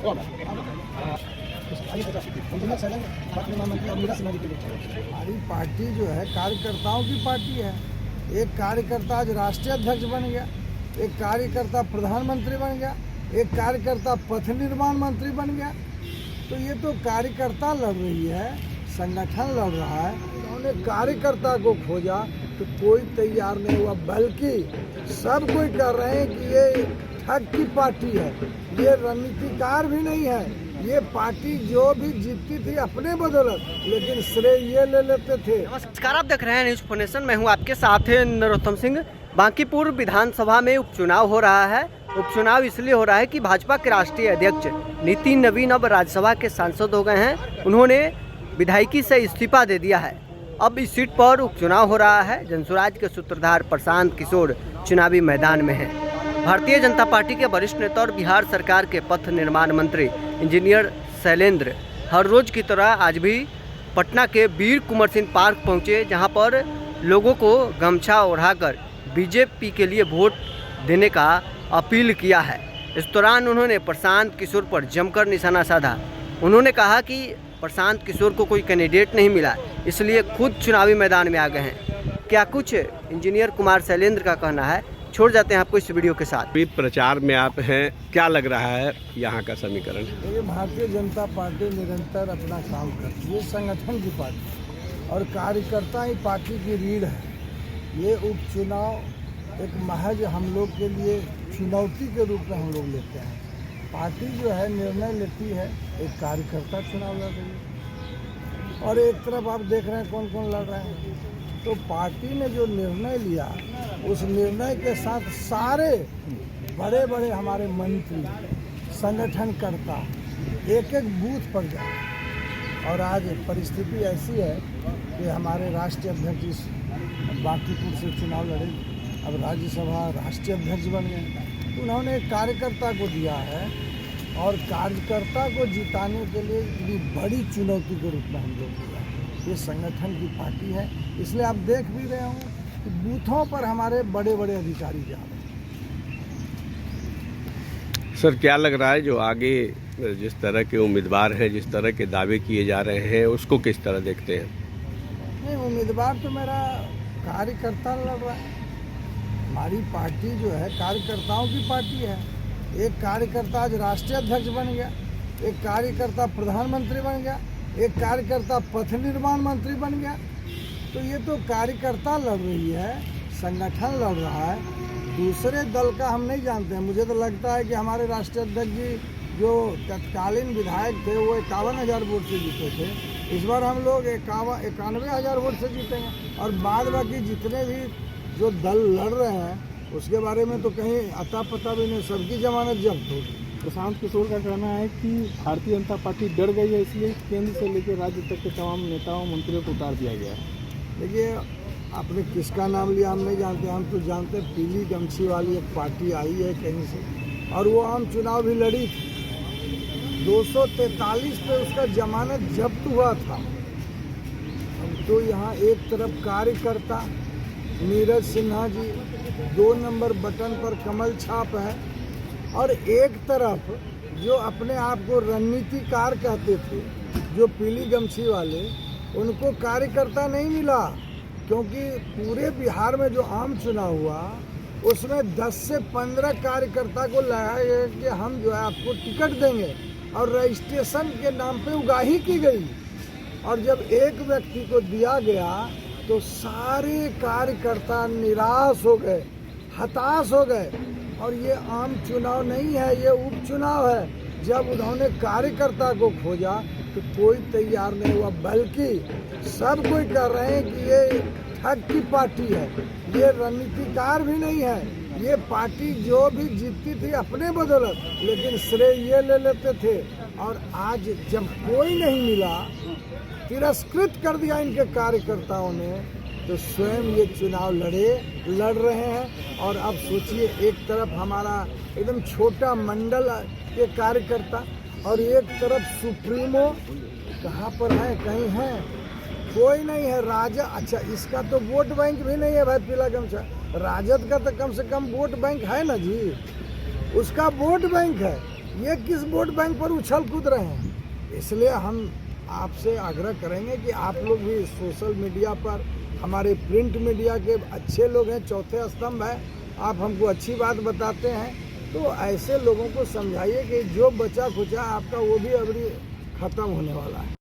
हमारी पार्टी जो है कार्यकर्ताओं की पार्टी है। एक कार्यकर्ता आज राष्ट्रीय अध्यक्ष बन गया, एक कार्यकर्ता प्रधानमंत्री बन गया, एक कार्यकर्ता पथ निर्माण मंत्री बन गया। तो ये तो कार्यकर्ता लड़ रही है, संगठन लड़ रहा है। उन्होंने कार्यकर्ता को खोजा तो कोई तैयार नहीं हुआ, बल्कि सब कोई कर रहे हैं कि ये ठग की पार्टी है, ये रणनीतिकार भी नहीं है। ये पार्टी जो भी जीतती थी अपने बदौलत, लेकिन श्रेय ये ले लेते थे। नमस्कार, आप देख रहे हैं न्यूज फोनेशन। मैं हूं आपके साथ नरोत्तम सिंह। बांकीपुर विधानसभा में उपचुनाव हो रहा है। उपचुनाव इसलिए हो रहा है कि भाजपा के राष्ट्रीय अध्यक्ष नितिन नवीन अब राज्यसभा के सांसद हो गए हैं। उन्होंने विधायकी से इस्तीफा दे दिया है। अब इस सीट पर उपचुनाव हो रहा है। जनसुराज के सूत्रधार प्रशांत किशोर चुनावी मैदान में हैं। भारतीय जनता पार्टी के वरिष्ठ नेता और बिहार सरकार के पथ निर्माण मंत्री इंजीनियर शैलेंद्र हर रोज की तरह आज भी पटना के वीर कुंवर सिंह पार्क पहुंचे, जहां पर लोगों को गमछा ओढ़ाकर बीजेपी के लिए वोट देने का अपील किया है। इस दौरान उन्होंने प्रशांत किशोर पर जमकर निशाना साधा। उन्होंने कहा कि प्रशांत किशोर को कोई कैंडिडेट नहीं मिला, इसलिए खुद चुनावी मैदान में आ गए हैं। क्या कुछ इंजीनियर कुमार शैलेंद्र का कहना है, छोड़ जाते हैं आपको इस वीडियो के साथ। अभी प्रचार में आप हैं, क्या लग रहा है यहाँ का समीकरण? ये भारतीय जनता पार्टी निरंतर अपना काम करती है, संगठन की पार्टी और कार्यकर्ता ही पार्टी की रीढ़ है। ये उपचुनाव एक महज हम लोग के लिए चुनौती के रूप में हम लोग लेते हैं। पार्टी जो है निर्णय लेती है, एक कार्यकर्ता चुनाव लड़ रही है और एक तरफ आप देख रहे हैं कौन कौन लड़ रहे हैं। तो पार्टी ने जो निर्णय लिया, उस निर्णय के साथ सारे बड़े बड़े हमारे मंत्री, संगठनकर्ता एक एक बूथ पर गए। और आज परिस्थिति ऐसी है कि हमारे राष्ट्रीय अध्यक्ष बांकीपुर से चुनाव लड़े, अब राज्यसभा राष्ट्रीय अध्यक्ष बन गए। तो उन्होंने एक कार्यकर्ता को दिया है और कार्यकर्ता को जिताने के लिए इतनी बड़ी चुनौती के रूप में हम लोग लिया। ये संगठन की पार्टी है, इसलिए आप देख भी रहे हो कि बूथों पर हमारे बड़े बड़े अधिकारी जा रहे हैं। सर, क्या लग रहा है जो आगे जिस तरह के उम्मीदवार हैं, जिस तरह के दावे किए जा रहे हैं, उसको किस तरह देखते हैं? नहीं, उम्मीदवार तो मेरा कार्यकर्ता लड़ रहा है। हमारी पार्टी जो है कार्यकर्ताओं की पार्टी है। एक कार्यकर्ता आज राष्ट्रीय अध्यक्ष बन गया, एक कार्यकर्ता प्रधानमंत्री बन गया, एक कार्यकर्ता पथ निर्माण मंत्री बन गया। तो ये तो कार्यकर्ता लड़ रही है, संगठन लड़ रहा है। दूसरे दल का हम नहीं जानते हैं। मुझे तो लगता है कि हमारे राष्ट्रीय अध्यक्ष जी जो तत्कालीन विधायक थे वो 51,000 वोट से जीते थे। इस बार हम लोग 91,000 वोट से जीतेंगे। और बाद बाकी जितने भी जो दल लड़ रहे हैं उसके बारे में तो कहीं अता पता भी नहीं, सबकी जमानत जब्त होगी। प्रशांत किशोर का कहना है कि भारतीय जनता पार्टी डर गई है, इसलिए केंद्र से लेकर राज्य तक के तमाम नेताओं मंत्रियों को उतार दिया गया है। देखिए, आपने किसका नाम लिया हम नहीं जानते। हम तो जानते पीली गमछी वाली एक पार्टी आई है कहीं से, और वो आम चुनाव भी लड़ी थी। 243 पे उसका जमानत जब्त हुआ था। हम तो यहाँ एक तरफ कार्यकर्ता नीरज सिन्हा जी 2 नंबर बटन पर कमल छाप है, और एक तरफ जो अपने आप को रणनीतिकार कहते थे, जो पीली गमछी वाले, उनको कार्यकर्ता नहीं मिला। क्योंकि पूरे बिहार में जो आम चुनाव हुआ उसमें 10 से 15 कार्यकर्ता को लगाया गया कि हम जो है आपको टिकट देंगे, और रजिस्ट्रेशन के नाम पे उगाही की गई। और जब एक व्यक्ति को दिया गया तो सारे कार्यकर्ता निराश हो गए, हताश हो गए। और ये आम चुनाव नहीं है, ये उपचुनाव है। जब उन्होंने कार्यकर्ता को खोजा तो कोई तैयार नहीं हुआ, बल्कि सब कोई कर रहे हैं कि ये ठग की पार्टी है, ये रणनीतिकार भी नहीं है। ये पार्टी जो भी जीतती थी अपने बदौलत, लेकिन श्रेय ये ले लेते थे। और आज जब कोई नहीं मिला, तिरस्कृत कर दिया इनके कार्यकर्ताओं ने, तो स्वयं ये चुनाव लड़ रहे हैं। और अब सोचिए, एक तरफ हमारा एकदम छोटा मंडल के कार्यकर्ता और एक तरफ सुप्रीमो कहाँ पर है, कहीं है, कोई नहीं है। राजा, अच्छा इसका तो वोट बैंक भी नहीं है भाई, पीला गमछा। राजद का तो कम से कम वोट बैंक है ना जी, उसका वोट बैंक है। ये किस वोट बैंक पर उछल कूद रहे हैं। इसलिए हम आपसे आग्रह करेंगे कि आप लोग भी सोशल मीडिया पर, हमारे प्रिंट मीडिया के अच्छे लोग हैं, चौथे स्तंभ है, आप हमको अच्छी बात बताते हैं, तो ऐसे लोगों को समझाइए कि जो बचा खुचा आपका वो भी अभी खत्म होने वाला है।